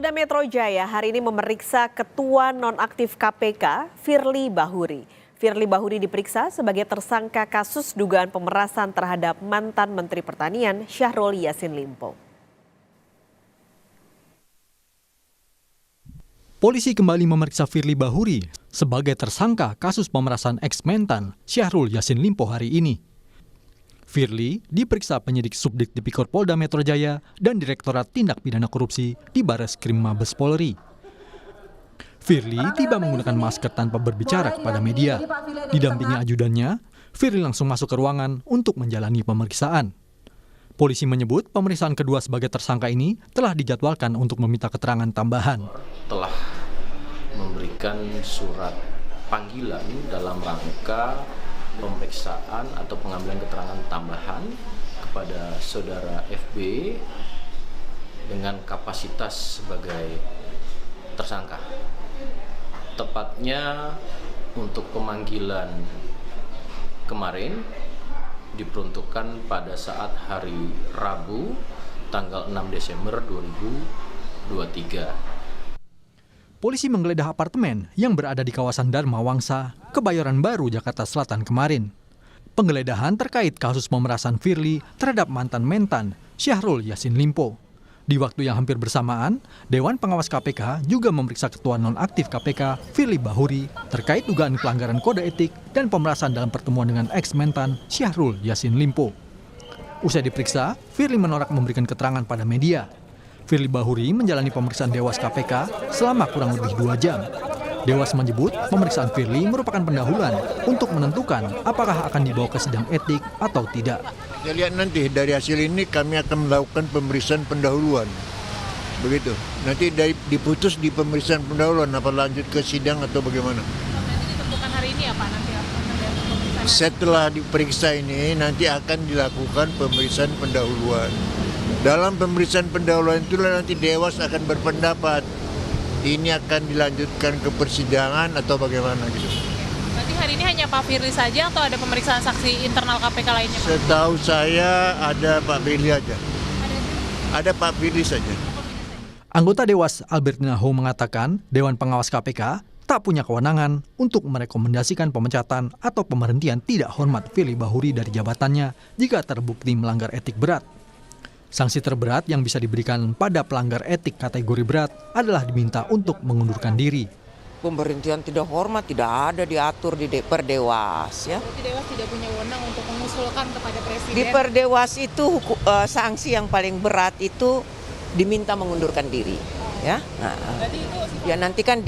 Polda Metro Jaya hari ini memeriksa Ketua Nonaktif KPK, Firly Bahuri. Firly Bahuri diperiksa sebagai tersangka kasus dugaan pemerasan terhadap mantan Menteri Pertanian Syahrul Yassin Limpo. Polisi kembali memeriksa Firly Bahuri sebagai tersangka kasus pemerasan ex-mentan Syahrul Yassin Limpo hari ini. Firly diperiksa penyidik Subdit Tipikor Polda Metro Jaya dan Direktorat Tindak Pidana Korupsi di Bareskrim Mabes Polri. Firly tiba menggunakan masker tanpa berbicara kepada media. Didampingi ajudannya, Firly langsung masuk ke ruangan untuk menjalani pemeriksaan. Polisi menyebut pemeriksaan kedua sebagai tersangka ini telah dijadwalkan untuk meminta keterangan tambahan. Telah memberikan surat panggilan dalam rangka pemeriksaan atau pengambilan keterangan tambahan kepada saudara FB dengan kapasitas sebagai tersangka. Tepatnya untuk pemanggilan kemarin diperuntukkan pada saat hari Rabu tanggal 6 Desember 2023. Polisi menggeledah apartemen yang berada di kawasan Dharma Wangsa, Kebayoran Baru, Jakarta Selatan kemarin. Penggeledahan terkait kasus pemerasan Firly terhadap mantan mentan Syahrul Yassin Limpo. Di waktu yang hampir bersamaan, Dewan Pengawas KPK juga memeriksa Ketua Nonaktif KPK, Firly Bahuri, terkait dugaan pelanggaran kode etik dan pemerasan dalam pertemuan dengan ex-mentan Syahrul Yassin Limpo. Usai diperiksa, Firly menolak memberikan keterangan pada media. Firly Bahuri menjalani pemeriksaan Dewas KPK selama kurang lebih 2 jam. Dewas menyebut pemeriksaan Firly merupakan pendahuluan untuk menentukan apakah akan dibawa ke sidang etik atau tidak. Kita lihat nanti dari hasil ini kami akan melakukan pemeriksaan pendahuluan. Begitu. Nanti diputus di pemeriksaan pendahuluan apa lanjut ke sidang atau bagaimana. Nanti ditentukan hari ini ya Pak, nanti akan ada pemeriksaan. Setelah diperiksa ini nanti akan dilakukan pemeriksaan pendahuluan. Dalam pemeriksaan pendahuluan itulah nanti Dewas akan berpendapat ini akan dilanjutkan ke persidangan atau bagaimana gitu. Berarti hari ini hanya Pak Firly saja atau ada pemeriksaan saksi internal KPK lainnya Pak? Setahu saya ada Pak Firly aja. Ada Pak Firly saja. Anggota Dewas Albertina Ho mengatakan Dewan Pengawas KPK tak punya kewenangan untuk merekomendasikan pemecatan atau pemberhentian tidak hormat Firly Bahuri dari jabatannya jika terbukti melanggar etik berat. Sanksi terberat yang bisa diberikan pada pelanggar etik kategori berat adalah diminta untuk mengundurkan diri. Pemberhentian tidak hormat tidak ada diatur di Perdewas ya. Berarti Dewas tidak punya wewenang untuk mengusulkan kepada Presiden. Di Perdewas itu sanksi yang paling berat itu diminta mengundurkan diri ya. Nah, ya nanti kan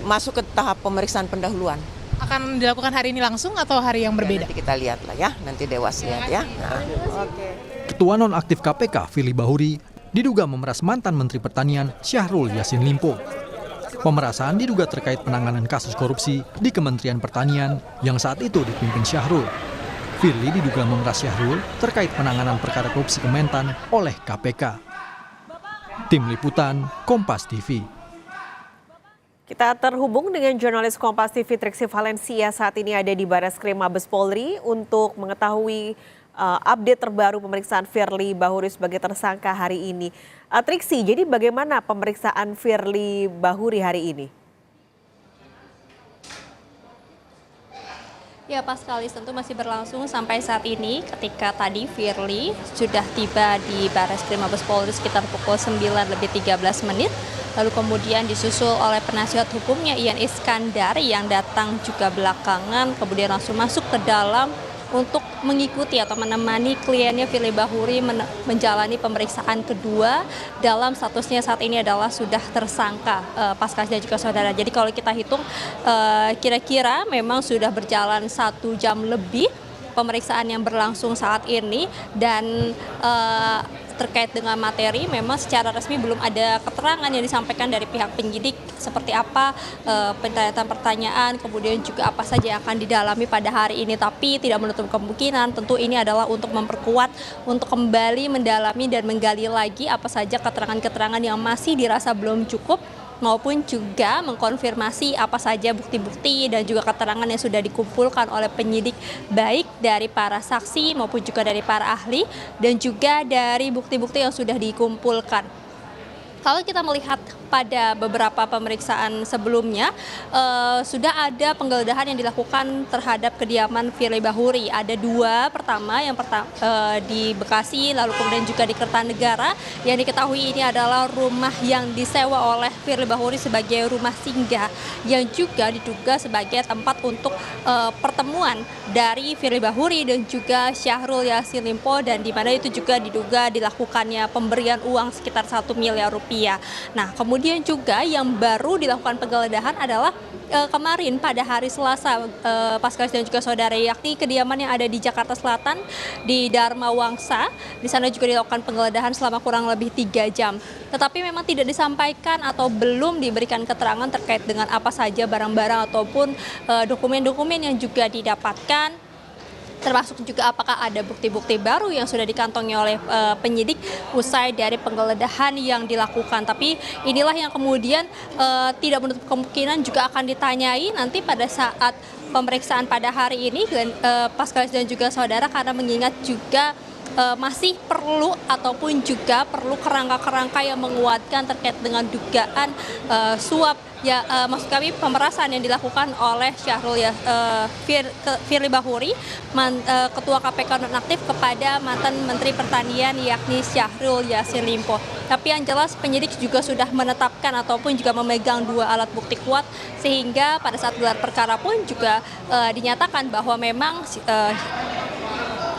masuk ke tahap pemeriksaan pendahuluan. Akan dilakukan hari ini langsung atau hari yang berbeda? Ya, nanti kita lihat lah ya, nanti Dewas lihat ya. Nah. Ketua Nonaktif KPK, Firly Bahuri, diduga memeras mantan Menteri Pertanian Syahrul Yassin Limpo. Pemerasan diduga terkait penanganan kasus korupsi di Kementerian Pertanian yang saat itu dipimpin Syahrul. Firly diduga memeras Syahrul terkait penanganan perkara korupsi Kementan oleh KPK. Tim Liputan, Kompas TV. Kita terhubung dengan jurnalis Kompas TV Triksi Valencia saat ini ada di Bareskrim Mabes Polri untuk mengetahui update terbaru pemeriksaan Firly Bahuri sebagai tersangka hari ini. Triksi, jadi bagaimana pemeriksaan Firly Bahuri hari ini? Ya, Pak Skalis, tentu masih berlangsung sampai saat ini ketika tadi Firly sudah tiba di Bareskrim Mabes Polri sekitar pukul 9:13 menit. Lalu kemudian disusul oleh penasihat hukumnya Ian Iskandar yang datang juga belakangan, kemudian langsung masuk ke dalam untuk mengikuti atau menemani kliennya Firly Bahuri menjalani pemeriksaan kedua dalam statusnya saat ini adalah sudah tersangka Paskas dan juga saudara. Jadi kalau kita hitung kira-kira memang sudah berjalan 1 jam lebih pemeriksaan yang berlangsung saat ini dan terkait dengan materi memang secara resmi belum ada keterangan yang disampaikan dari pihak penyidik seperti apa pertanyaan kemudian juga apa saja yang akan didalami pada hari ini, tapi tidak menutup kemungkinan tentu ini adalah untuk memperkuat, untuk kembali mendalami dan menggali lagi apa saja keterangan-keterangan yang masih dirasa belum cukup maupun juga mengkonfirmasi apa saja bukti-bukti dan juga keterangan yang sudah dikumpulkan oleh penyidik baik dari para saksi maupun juga dari para ahli dan juga dari bukti-bukti yang sudah dikumpulkan. Kalau kita melihat pada beberapa pemeriksaan sebelumnya, sudah ada penggeledahan yang dilakukan terhadap kediaman Firly Bahuri. Ada dua, pertama yang di Bekasi, lalu kemudian juga di Kertanegara. Yang diketahui ini adalah rumah yang disewa oleh Firly Bahuri sebagai rumah singgah, yang juga diduga sebagai tempat untuk pertemuan dari Firly Bahuri dan juga Syahrul Yassin Limpo, dan di mana itu juga diduga dilakukannya pemberian uang sekitar 1 miliar rupiah. Nah, kemudian juga yang baru dilakukan penggeledahan adalah kemarin pada hari Selasa, Paskalis dan juga saudara, yakni kediaman yang ada di Jakarta Selatan di Dharma Wangsa. Di sana juga dilakukan penggeledahan selama kurang lebih 3 jam. Tetapi memang tidak disampaikan atau belum diberikan keterangan terkait dengan apa saja barang-barang ataupun dokumen-dokumen yang juga didapatkan, termasuk juga apakah ada bukti-bukti baru yang sudah dikantongi oleh penyidik usai dari penggeledahan yang dilakukan. Tapi inilah yang kemudian tidak menutup kemungkinan juga akan ditanyai nanti pada saat pemeriksaan pada hari ini, Paskalis dan juga saudara, karena mengingat juga masih perlu ataupun juga perlu kerangka-kerangka yang menguatkan terkait dengan dugaan suap, ya maksud kami pemerasan yang dilakukan oleh Syahrul Firly Bahuri, Ketua KPK nonaktif, kepada mantan Menteri Pertanian yakni Syahrul Yassin Limpo. Tapi yang jelas penyidik juga sudah menetapkan ataupun juga memegang 2 alat bukti kuat, sehingga pada saat gelar perkara pun juga dinyatakan bahwa memang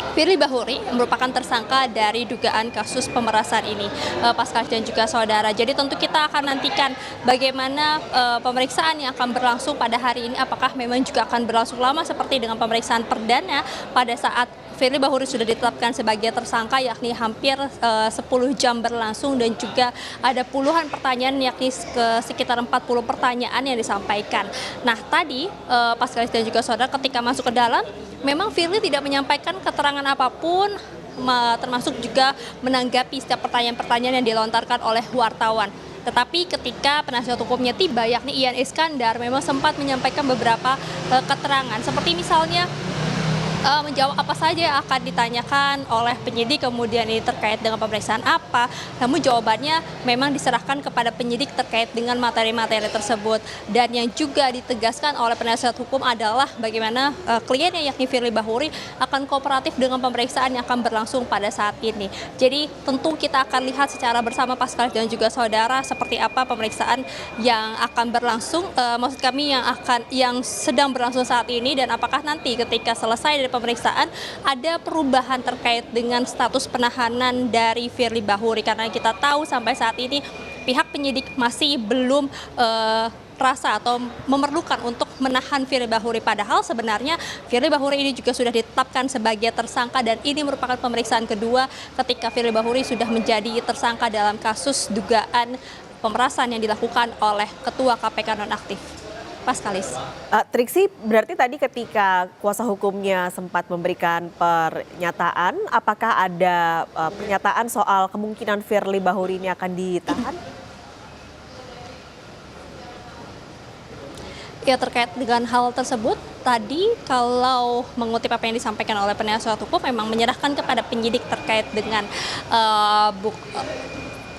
Firly Bahuri merupakan tersangka dari dugaan kasus pemerasan ini, Paskalis dan juga saudara. Jadi tentu kita akan nantikan bagaimana pemeriksaan yang akan berlangsung pada hari ini, apakah memang juga akan berlangsung lama seperti dengan pemeriksaan perdana pada saat Firly Bahuri sudah ditetapkan sebagai tersangka, yakni hampir 10 jam berlangsung, dan juga ada puluhan pertanyaan, yakni sekitar 40 pertanyaan yang disampaikan. Nah, tadi Paskalis dan juga saudara ketika masuk ke dalam, memang Firly tidak menyampaikan keterangan apapun, termasuk juga menanggapi setiap pertanyaan-pertanyaan yang dilontarkan oleh wartawan. Tetapi ketika penasihat hukumnya tiba, yakni Ian Iskandar, memang sempat menyampaikan beberapa keterangan, seperti misalnya menjawab apa saja yang akan ditanyakan oleh penyidik, kemudian ini terkait dengan pemeriksaan apa. Namun jawabannya memang diserahkan kepada penyidik terkait dengan materi-materi tersebut. Dan yang juga ditegaskan oleh penasihat hukum adalah bagaimana kliennya yakni Firly Bahuri akan kooperatif dengan pemeriksaan yang akan berlangsung pada saat ini. Jadi tentu kita akan lihat secara bersama Paskalis dan juga saudara seperti apa pemeriksaan yang akan berlangsung, maksud kami yang sedang berlangsung saat ini, dan apakah nanti ketika selesai dari pemeriksaan ada perubahan terkait dengan status penahanan dari Firly Bahuri, karena kita tahu sampai saat ini pihak penyidik masih belum rasa atau memerlukan untuk menahan Firly Bahuri, padahal sebenarnya Firly Bahuri ini juga sudah ditetapkan sebagai tersangka, dan ini merupakan pemeriksaan kedua ketika Firly Bahuri sudah menjadi tersangka dalam kasus dugaan pemerasan yang dilakukan oleh Ketua KPK nonaktif. Paskalis. Triksi, berarti tadi ketika kuasa hukumnya sempat memberikan pernyataan, apakah ada pernyataan soal kemungkinan Firly Bahuri ini akan ditahan? Ya, terkait dengan hal tersebut, tadi kalau mengutip apa yang disampaikan oleh penasihat hukum, memang menyerahkan kepada penyidik terkait dengan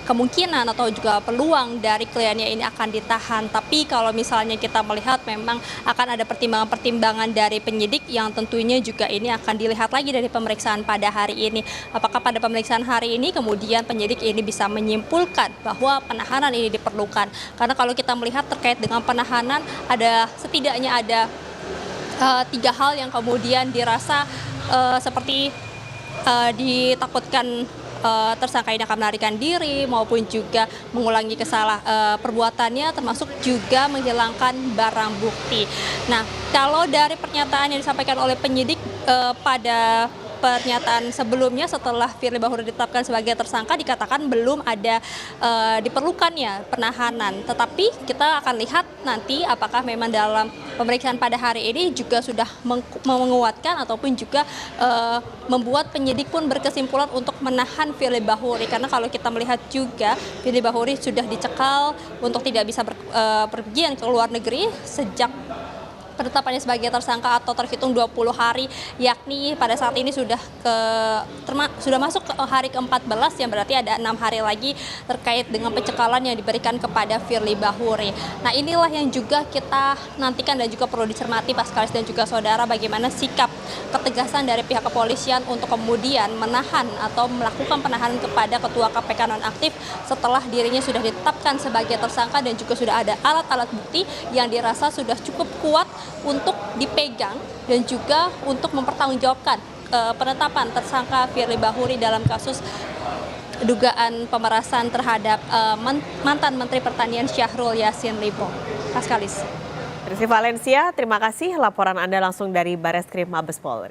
kemungkinan atau juga peluang dari kliennya ini akan ditahan. Tapi kalau misalnya kita melihat memang akan ada pertimbangan-pertimbangan dari penyidik yang tentunya juga ini akan dilihat lagi dari pemeriksaan pada hari ini. Apakah pada pemeriksaan hari ini kemudian penyidik ini bisa menyimpulkan bahwa penahanan ini diperlukan. Karena kalau kita melihat terkait dengan penahanan, setidaknya ada 3 hal yang kemudian dirasa seperti ditakutkan tersangka ini akan melarikan diri maupun juga mengulangi perbuatannya, termasuk juga menghilangkan barang bukti. Nah, kalau dari pernyataan yang disampaikan oleh penyidik pada pernyataan sebelumnya setelah Firly Bahuri ditetapkan sebagai tersangka, dikatakan belum ada diperlukannya penahanan. Tetapi kita akan lihat nanti apakah memang dalam pemeriksaan pada hari ini juga sudah menguatkan ataupun juga membuat penyidik pun berkesimpulan untuk menahan Firly Bahuri. Karena kalau kita melihat juga Firly Bahuri sudah dicekal untuk tidak bisa berpergian ke luar negeri sejak penetapannya sebagai tersangka atau terhitung 20 hari, yakni pada saat ini sudah masuk ke hari ke-14, yang berarti ada 6 hari lagi terkait dengan pencekalan yang diberikan kepada Firly Bahuri. Nah, inilah yang juga kita nantikan dan juga perlu dicermati Pak Skalis dan juga saudara, bagaimana sikap ketegasan dari pihak kepolisian untuk kemudian menahan atau melakukan penahanan kepada Ketua KPK nonaktif setelah dirinya sudah ditetapkan sebagai tersangka dan juga sudah ada alat-alat bukti yang dirasa sudah cukup kuat untuk dipegang dan juga untuk mempertanggungjawabkan penetapan tersangka Firly Bahuri dalam kasus dugaan pemerasan terhadap mantan Menteri Pertanian Syahrul Yassin Limpo. Pak Skalis. Triksi Valencia, terima kasih laporan Anda langsung dari Bareskrim Mabes Polri.